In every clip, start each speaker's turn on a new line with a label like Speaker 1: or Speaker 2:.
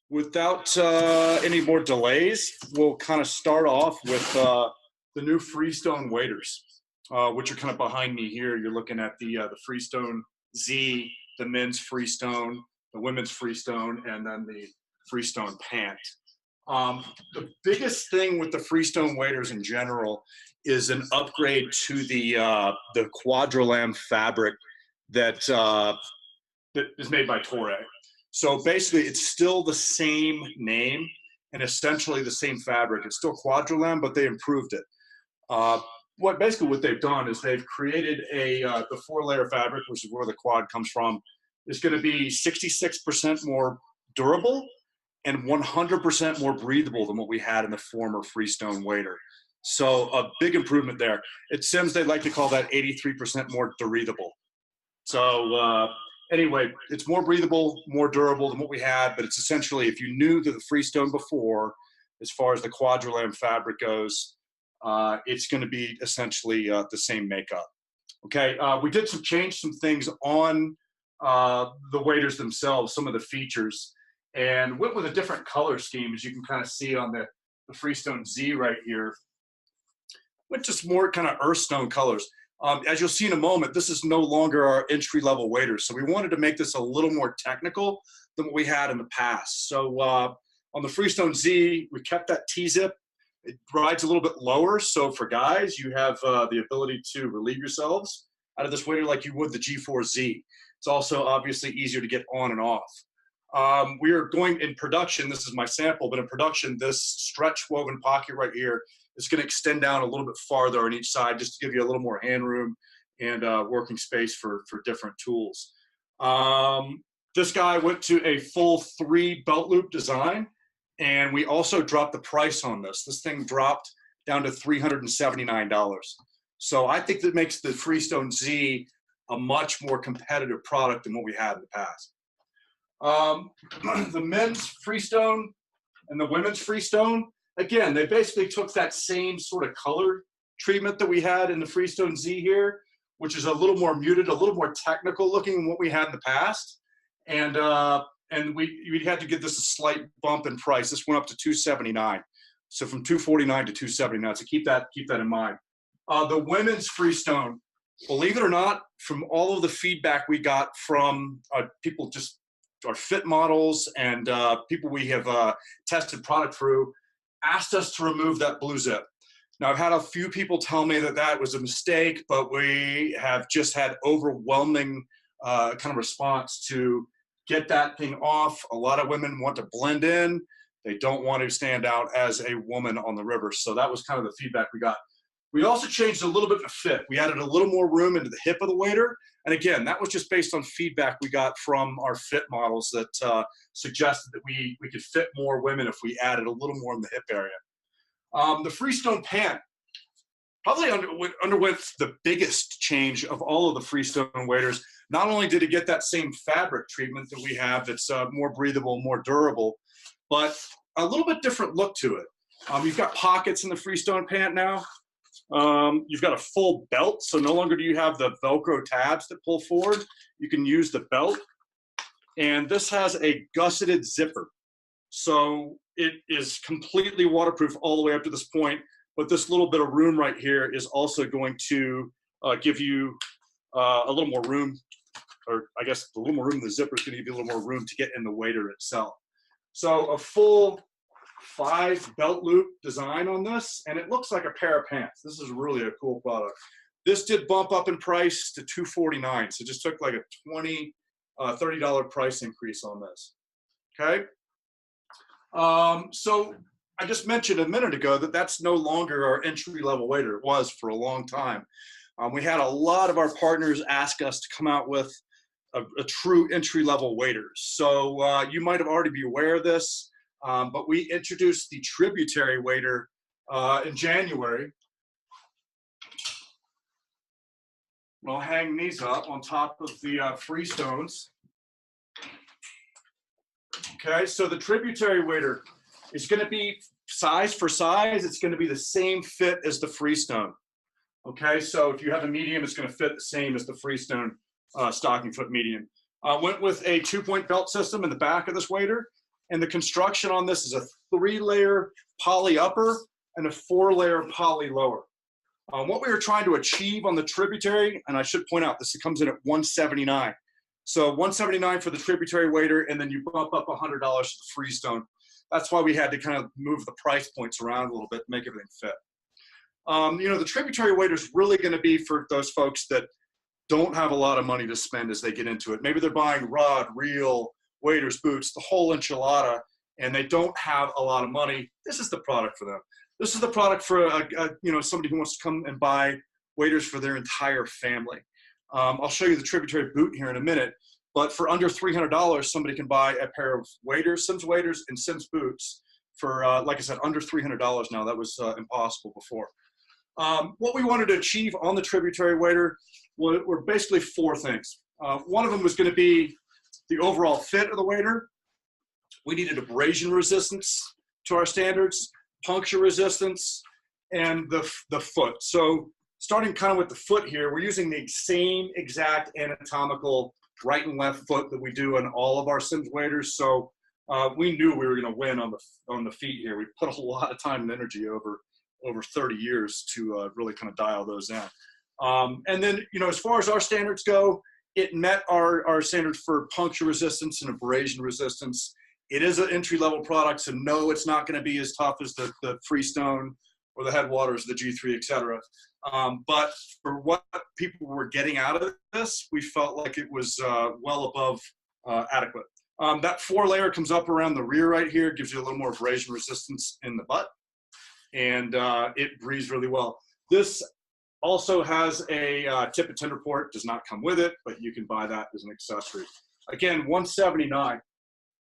Speaker 1: Without any more delays, we'll kind of start off with the new Freestone waders, which are kind of behind me here. You're looking at the Freestone Z, the men's Freestone, the women's Freestone, and then the Freestone pant. The biggest thing with the Freestone waders in general is an upgrade to the Quadralam fabric that that is made by Toray. So basically, it's still the same name and essentially the same fabric. It's still Quadralam, but they improved it. What they've done is they've created the 4-layer fabric, which is where the quad comes from. Is going to be 66% more durable and 100% more breathable than what we had in the former Freestone wader. So a big improvement there. It seems they like to call that 83% more breathable. So anyway, it's more breathable, more durable than what we had, but it's essentially, if you knew that the Freestone before, as far as the Quadralam fabric goes, it's going to be essentially the same makeup. Okay, we did change some things on the waders themselves, some of the features, and went with a different color scheme, as you can kind of see on the Freestone Z right here. Went just more kind of earthstone colors. As you'll see in a moment, this is no longer our entry-level waders, so we wanted to make this a little more technical than what we had in the past. So on the Freestone Z, we kept that T-zip. It rides a little bit lower, so for guys, you have the ability to relieve yourselves out of this wader like you would the G4Z. It's also obviously easier to get on and off. We are going in production, this is my sample, but in production, this stretch woven pocket right here is going to extend down a little bit farther on each side just to give you a little more hand room and working space for different tools. This guy went to a full 3 belt loop design, and we also dropped the price on this. This thing dropped down to $379. So I think that makes the Freestone Z a much more competitive product than what we had in the past. The men's Freestone and the women's Freestone, again, they basically took that same sort of color treatment that we had in the Freestone Z here, which is a little more muted, a little more technical looking than what we had in the past. And we had to give this a slight bump in price. This went up to $279. So from $249 to $279. So keep that in mind. The women's Freestone, believe it or not, from all of the feedback we got from people, just our fit models and people we have tested product through, asked us to remove that blue zip. Now, I've had a few people tell me that that was a mistake, but we have just had overwhelming kind of response to get that thing off. A lot of women want to blend in. They don't want to stand out as a woman on the river. So that was kind of the feedback we got. We also changed a little bit of fit. We added a little more room into the hip of the wader. And again, that was just based on feedback we got from our fit models that suggested that we could fit more women if we added a little more in the hip area. The Freestone pant probably underwent the biggest change of all of the Freestone waders. Not only did it get that same fabric treatment that we have that's more breathable, more durable, but a little bit different look to it. You've got pockets in the Freestone pant now. You've got a full belt, so no longer do you have the Velcro tabs that pull forward. You can use the belt. And this has a gusseted zipper. So it is completely waterproof all the way up to this point, but this little bit of room right here is also going to give you a little more room, or I guess a little more room in the zipper is going to give you a little more room to get in the wader itself. So a full 5 belt loop design on this, and it looks like a pair of pants. This is really a cool product. This did bump up in price to $249, so it just took like a $30 price increase on this. Okay. So I just mentioned a minute ago that that's no longer our entry-level wader. It was for a long time. We had a lot of our partners ask us to come out with a true entry-level wader. So you might have already be aware of this, but we introduced the tributary wader in January. We'll hang these up on top of the Freestones. Okay, so the tributary wader is going to be size for size. It's going to be the same fit as the Freestone. Okay, so if you have a medium, it's going to fit the same as the Freestone stocking foot medium. Went with a 2-point belt system in the back of this wader. And the construction on this is a 3-layer poly upper and a 4-layer poly lower. What we were trying to achieve on the tributary, and I should point out, this comes in at $179. So $179 for the tributary wader, and then you bump up $100 for the freestone. That's why we had to kind of move the price points around a little bit to make everything fit. You know, the tributary wader is really going to be for those folks that don't have a lot of money to spend as they get into it. Maybe they're buying rod, reel, waders, boots, the whole enchilada, and they don't have a lot of money. This is the product for them. This is the product for you know, somebody who wants to come and buy waders for their entire family. I'll show you the tributary boot here in a minute, but for under $300, somebody can buy a pair of waders, Simms waders and Simms boots for, like I said, under $300 now. That was impossible before. What we wanted to achieve on the tributary wader were basically 4 things. One of them was going to be the overall fit of the wader. We needed abrasion resistance to our standards, puncture resistance, and the foot. So starting kind of with the foot here, we're using the same exact anatomical right and left foot that we do on all of our Simms waders. So we knew we were going to win on the feet here. We put a lot of time and energy over 30 years to really kind of dial those in. And then, you know, as far as our standards go, it met our standards for puncture resistance and abrasion resistance. It is an entry-level product, so no, it's not going to be as tough as the Freestone or the Headwaters, the G3, etc. But for what people were getting out of this, we felt like it was well above adequate. That 4-layer comes up around the rear right here, gives you a little more abrasion resistance in the butt, and it breathes really well. This also has a tip and tender port. Does not come with it, but you can buy that as an accessory. Again, $179.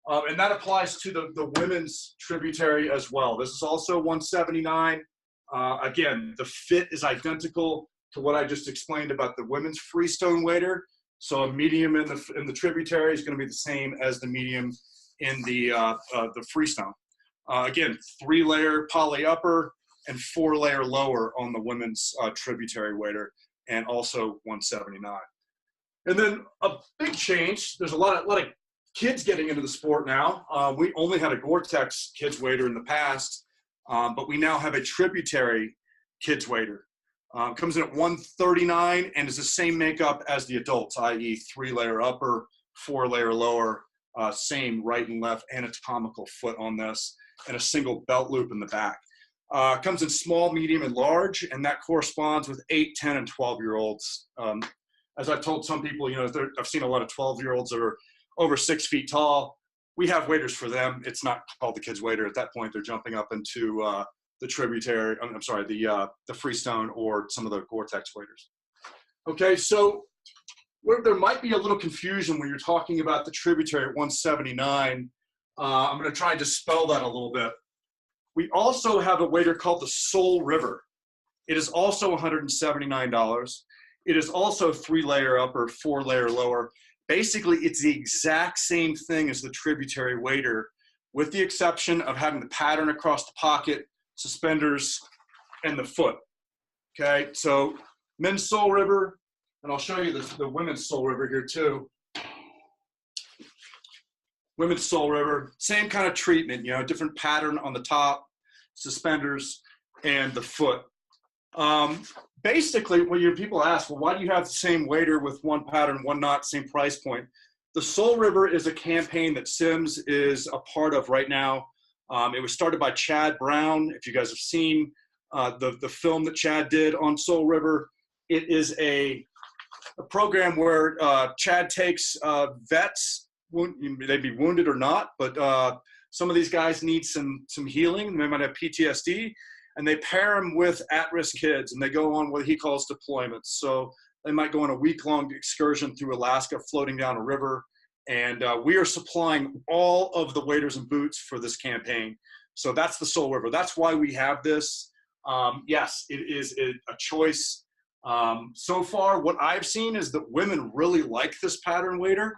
Speaker 1: And that applies to the women's tributary as well. This is also $179. Again, the fit is identical to what I just explained about the women's Freestone wader. So a medium in the tributary is going to be the same as the medium in the Freestone. Again, 3-layer poly upper and 4-layer lower on the women's tributary wader, and also $179. And then a big change. There's a lot of kids getting into the sport now. We only had a Gore-Tex kids wader in the past, but we now have a tributary kids wader. Comes in at $139 and is the same makeup as the adults, i.e. 3-layer upper, 4-layer lower, same right and left anatomical foot on this, and a single belt loop in the back. Comes in small, medium, and large, and that corresponds with 8, 10, and 12-year-olds. As I've told some people, you know, I've seen a lot of 12-year-olds that are over 6 feet tall. We have waders for them. It's not called the kids wader. At that point, they're jumping up into the tributary, I'm sorry, the Freestone or some of the Gore-Tex waders. Okay, so there might be a little confusion when you're talking about the tributary at $179. I'm going to try and dispel that a little bit. We also have a wader called the Soul River. It is also $179. It is also 3-layer upper, 4-layer lower. Basically, it's the exact same thing as the tributary wader, with the exception of having the pattern across the pocket, suspenders, and the foot. Okay, so men's Soul River, and I'll show you the women's Soul River here too. Women's Soul River, same kind of treatment, you know, different pattern on the top, suspenders, and the foot. Basically, when people ask, well, why do you have the same wader with one pattern, one not, same price point? The Soul River is a campaign that Simms is a part of right now. It was started by Chad Brown. If you guys have seen the film that Chad did on Soul River, it is a program where Chad takes vets, they'd be wounded or not, but some of these guys need some healing. They might have PTSD. And they pair them with at-risk kids, and they go on what he calls deployments. So they might go on a week-long excursion through Alaska, floating down a river, and we are supplying all of the waders and boots for this campaign. So that's the Soul River. That's why we have this. Yes, it is a choice. So far, what I've seen is that women really like this pattern wader,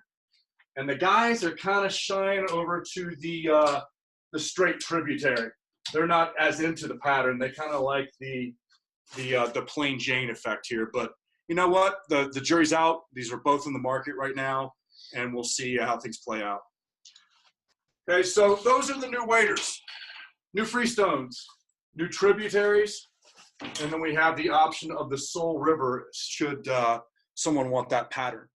Speaker 1: and the guys are kind of shying over to the straight tributary. They're not as into the pattern. They kind of like the plain Jane effect here. But you know what? The jury's out. These are both in the market right now, and we'll see how things play out. Okay, so those are the new waders, new freestones, new tributaries, and then we have the option of the Soul River should someone want that pattern.